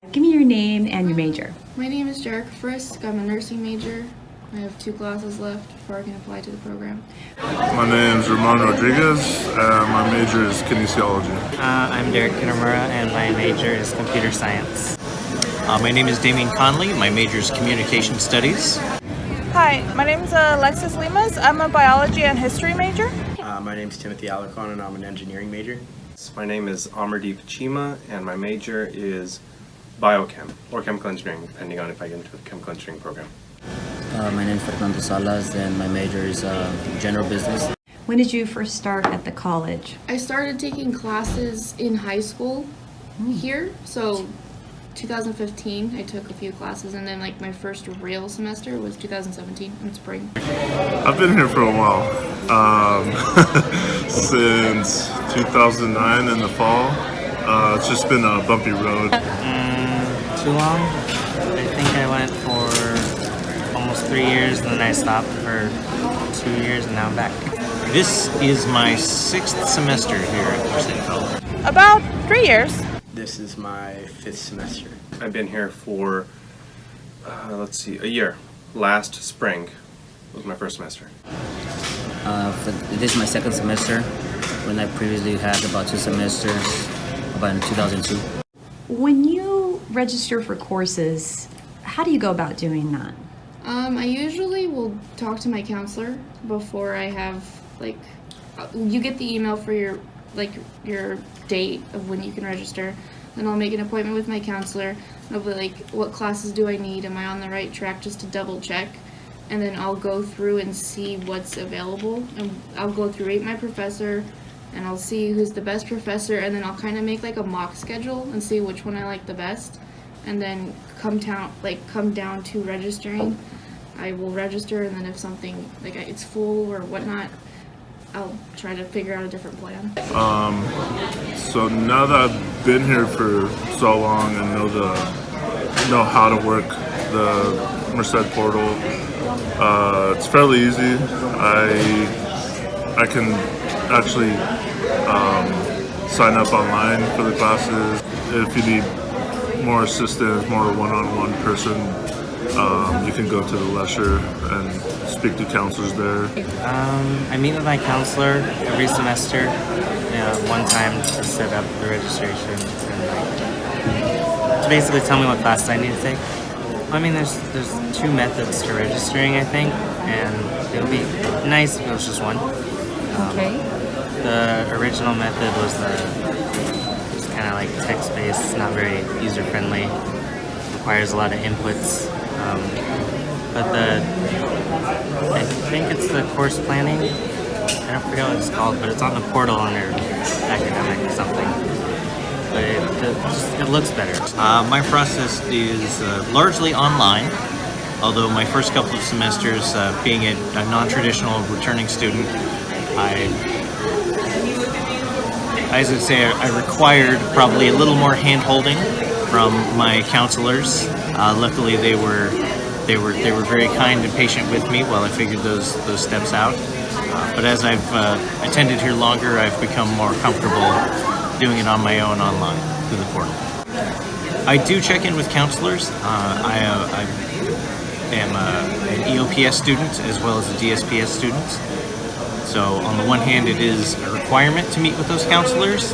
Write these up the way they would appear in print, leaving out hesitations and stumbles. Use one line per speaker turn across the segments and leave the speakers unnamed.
Give me your name and your major.
My name is Jarek Frisk. I'm a nursing major. I have 2 classes left before I can apply to the program.
My name is Ramon Rodriguez. My major is kinesiology.
I'm Derek Kitamura, and my major is computer science.
My name is Damien Conley. My major is communication studies.
Hi, my name is Alexis Limas. I'm a biology and history major.
My name is Timothy Alarcon, and I'm an engineering major.
My name is Amardeep Chima, and my major is biochem or chemical engineering, depending on if I get into the chemical engineering program.
My name is Fernando Salas, and my major is general business.
When did you first start at the college?
I started taking classes in high school here, so 2015 I took a few classes, and then like my first real semester was 2017 in spring.
I've been here for a while, since 2009 in the fall. It's just been a bumpy road.
Too long. I think I went for almost 3 years, and then I stopped for 2 years, and now I'm back.
This is my 6th semester here at Merced College.
About 3 years.
This is my 5th semester.
I've been here for, a year. Last spring was my first semester.
This is my 2nd semester, when I previously had about 2 semesters, about in 2002.
When you register for courses, how do you go about doing that?
I usually will talk to my counselor before I have, you get the email for your date of when you can register. Then I'll make an appointment with my counselor. I'll be like, what classes do I need? Am I on the right track, just to double check? And then I'll go through and see what's available. And I'll go through, rate my professor, and I'll see who's the best professor, and then I'll kind of make like a mock schedule and see which one I like the best. And then come down to registering. I will register, and then if something it's full or whatnot, I'll try to figure out a different plan.
So now that I've been here for so long and know how to work the Merced portal, it's fairly easy. I can actually sign up online for the classes. If you need more assistance, more one-on-one person, you can go to the Lesher and speak to counselors there.
I meet with my counselor every semester, one time to set up the registration and to basically tell me what classes I need to take. I mean, there's 2 methods to registering, I think, and it would be nice if it was just one.
Okay.
The original method was kind of like text-based. It's not very user-friendly. Requires a lot of inputs. But I think it's the course planning. I don't forget what it's called, but it's on the portal under academic or something. But it looks better.
My process is largely online, although my first couple of semesters, being a non-traditional returning student, as I say, I required probably a little more hand-holding from my counselors. Luckily, they were very kind and patient with me while I figured those steps out. But as I've attended here longer, I've become more comfortable doing it on my own online through the portal. I do check in with counselors. I am an EOPS student as well as a DSPS student. So on the one hand, it is a requirement to meet with those counselors.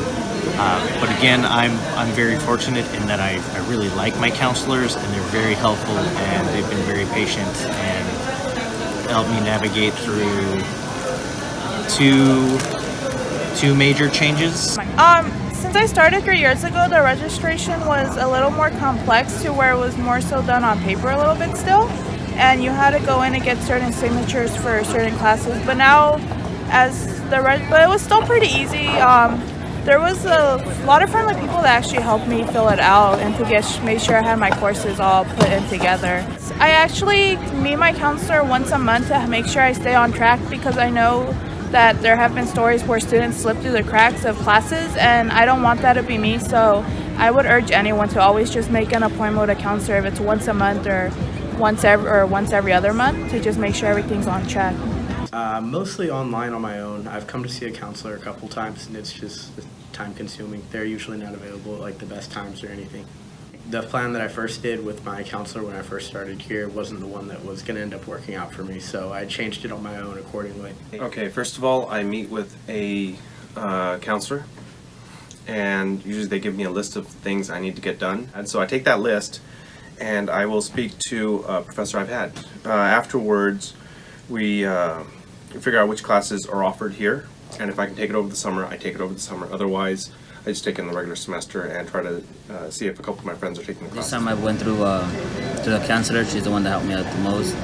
But again, I'm very fortunate in that I really like my counselors, and they're very helpful, and they've been very patient and helped me navigate through two major changes.
Since I started 3 years ago, the registration was a little more complex to where it was more so done on paper a little bit still, and you had to go in and get certain signatures for certain classes. But now, but it was still pretty easy. There was a lot of friendly people that actually helped me fill it out and to make sure I had my courses all put in together. I actually meet my counselor once a month to make sure I stay on track, because I know that there have been stories where students slip through the cracks of classes, and I don't want that to be me. So I would urge anyone to always just make an appointment with a counselor, if it's once a month or once every other month, to just make sure everything's on track.
Mostly online on my own. I've come to see a counselor a couple times, and it's just time consuming. They're usually not available at the best times or anything. the plan that I first did with my counselor when I first started here wasn't the one that was going to end up working out for me, so I changed it on my own accordingly.
Okay, first of all, I meet with a counselor, and usually they give me a list of things I need to get done. And so I take that list, and I will speak to a professor I've had. Afterwards, we figure out which classes are offered here, and if I can take it over the summer, I take it over the summer. Otherwise, I just take it in the regular semester and try to see if a couple of my friends are taking the
This
classes.
time I went through the counselor. She's the one that helped me out the most.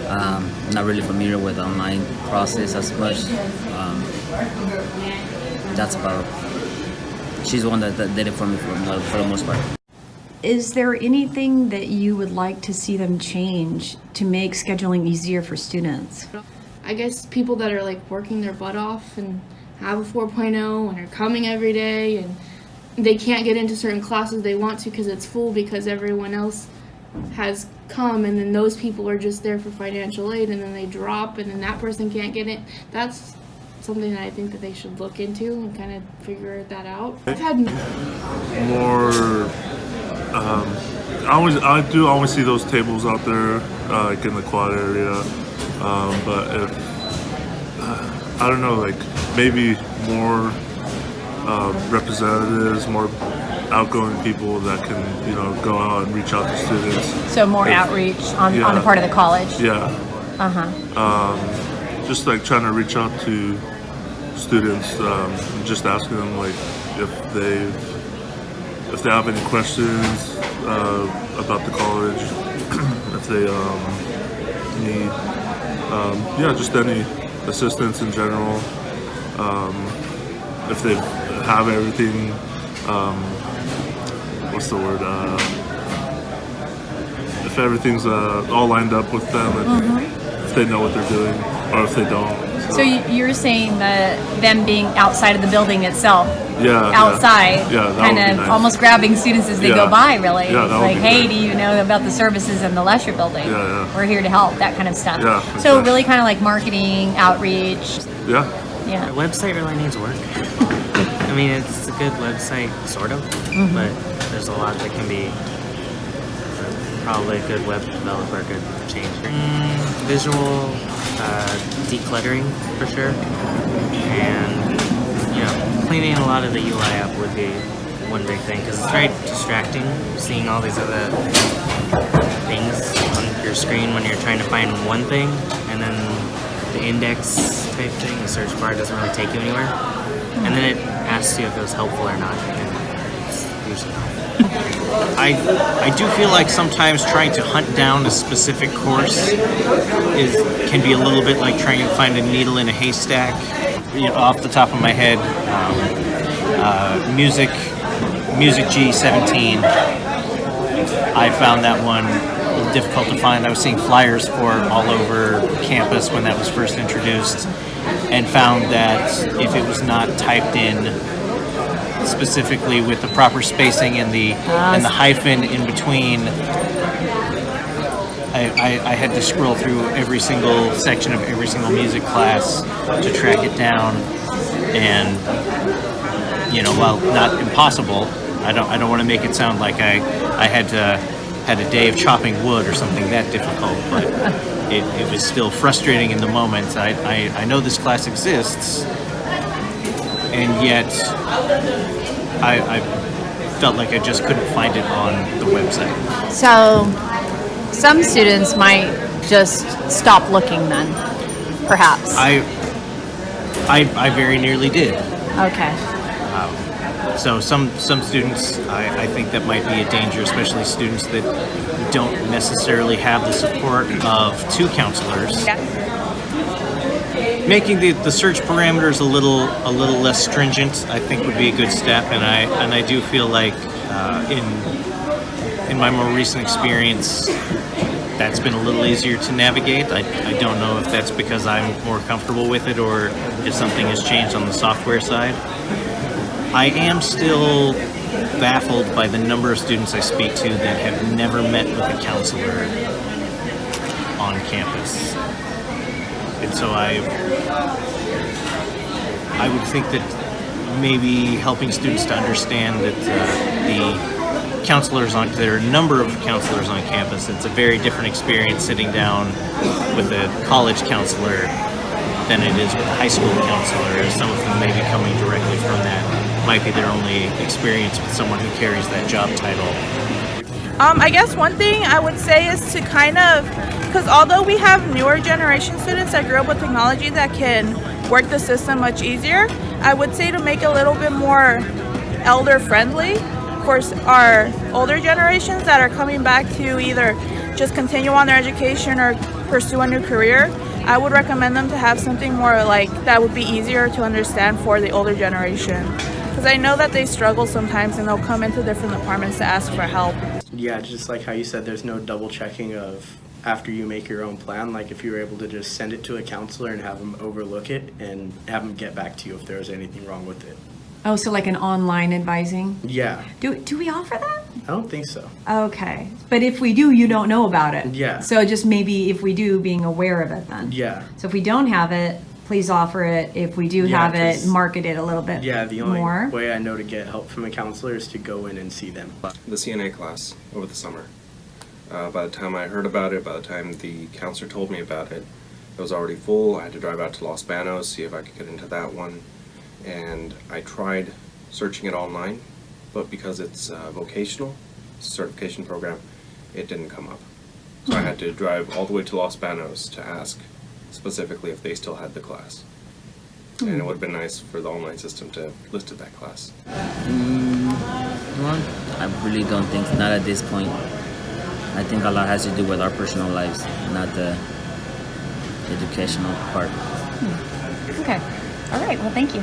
I'm not really familiar with the online process as much. That's about. She's the one that did it for me for the most part.
Is there anything that you would like to see them change to make scheduling easier for students?
I guess people that are like working their butt off and have a 4.0 and are coming every day and they can't get into certain classes they want to because it's full because everyone else has come, and then those people are just there for financial aid and then they drop and then that person can't get in. That's something that I think that they should look into and kind of figure that out. I've had
More. I do always see those tables out there, like in the quad area. But if I don't know, like maybe more representatives, more outgoing people that can, go out and reach out to students.
So more outreach on the part of the college?
Yeah.
Uh-huh.
Just like trying to reach out to students, just asking them like if they have any questions about the college, if they need just any assistance in general, if they have everything, what's the word, if everything's all lined up with them, if they know what they're doing or if they don't.
So you're saying that them being outside of the building itself,
Yeah,
outside,
that
kind
would be
of
nice.
almost grabbing students as they
Yeah.
go by, really.
Yeah, that would
like,
be
hey,
great.
do you know about the services in the Lesher building?
Yeah.
We're here to help, that kind of stuff.
Yeah,
So
exactly.
really kind of like marketing, outreach.
Yeah.
Yeah.
The website really needs work. I mean, it's a good website, sort of, but there's a lot that can be probably a good web developer could change. Visual decluttering, for sure. And, cleaning a lot of the UI up would be one big thing, because it's very distracting seeing all these other things on your screen when you're trying to find one thing, and then the index type thing, the search bar, doesn't really take you anywhere. And then it asks you if it was helpful or not, and it's usually not.
I do feel like sometimes trying to hunt down a specific course can be a little bit like trying to find a needle in a haystack. Off the top of my head, Music G17. I found that one a little difficult to find. I was seeing flyers for it all over campus when that was first introduced, and found that if it was not typed in specifically with the proper spacing and the hyphen in between, I had to scroll through every single section of every single music class to track it down. And while not impossible, I don't want to make it sound like I had a day of chopping wood or something that difficult, but it was still frustrating in the moment. I know this class exists, and yet I felt like I just couldn't find it on the website.
So some students might just stop looking then, perhaps.
I very nearly did.
Okay.
So some students, I think that might be a danger, especially students that don't necessarily have the support of two counselors.
Yeah.
Making the search parameters a little less stringent, I think, would be a good step, and I do feel like in my more recent experience, that's been a little easier to navigate. I don't know if that's because I'm more comfortable with it or if something has changed on the software side. I am still baffled by the number of students I speak to that have never met with a counselor on campus. And so I would think that maybe helping students to understand that the there are a number of counselors on campus. It's a very different experience sitting down with a college counselor than it is with a high school counselor. Some of them may be coming directly from that. Might be their only experience with someone who carries that job title.
I guess one thing I would say is to kind of, because although we have newer generation students that grew up with technology that can work the system much easier, I would say to make it a little bit more elder friendly for our older generations that are coming back to either just continue on their education or pursue a new career. I would recommend them to have something more like that would be easier to understand for the older generation. Because I know that they struggle sometimes and they'll come into different departments to ask for help.
Yeah, just like how you said, there's no double checking of after you make your own plan. Like if you were able to just send it to a counselor and have them overlook it and have them get back to you if there was anything wrong with it.
Oh, so like an online advising?
Yeah,
Do we offer that?
I don't think so.
Okay. But if we do, you don't know about it.
Yeah.
So just maybe if we do, being aware of it then.
Yeah.
So if we don't have it, please offer it. If we do
Yeah,
have it,
'cause-
market it a little bit
Yeah, the only
more.
way I know to get help from a counselor is to go in and see them.
The CNA class over the summer. By the time I heard about it, by the time the counselor told me about it, it was already full. I had to drive out to Los Banos, see if I could get into that one. And I tried searching it online, but because it's vocational, certification program, it didn't come up. So I had to drive all the way to Los Banos to ask specifically if they still had the class. And it would have been nice for the online system to have listed that class.
Well, I really don't think, not at this point. I think a lot has to do with our personal lives, not the educational part.
Okay. All right. Well, thank you.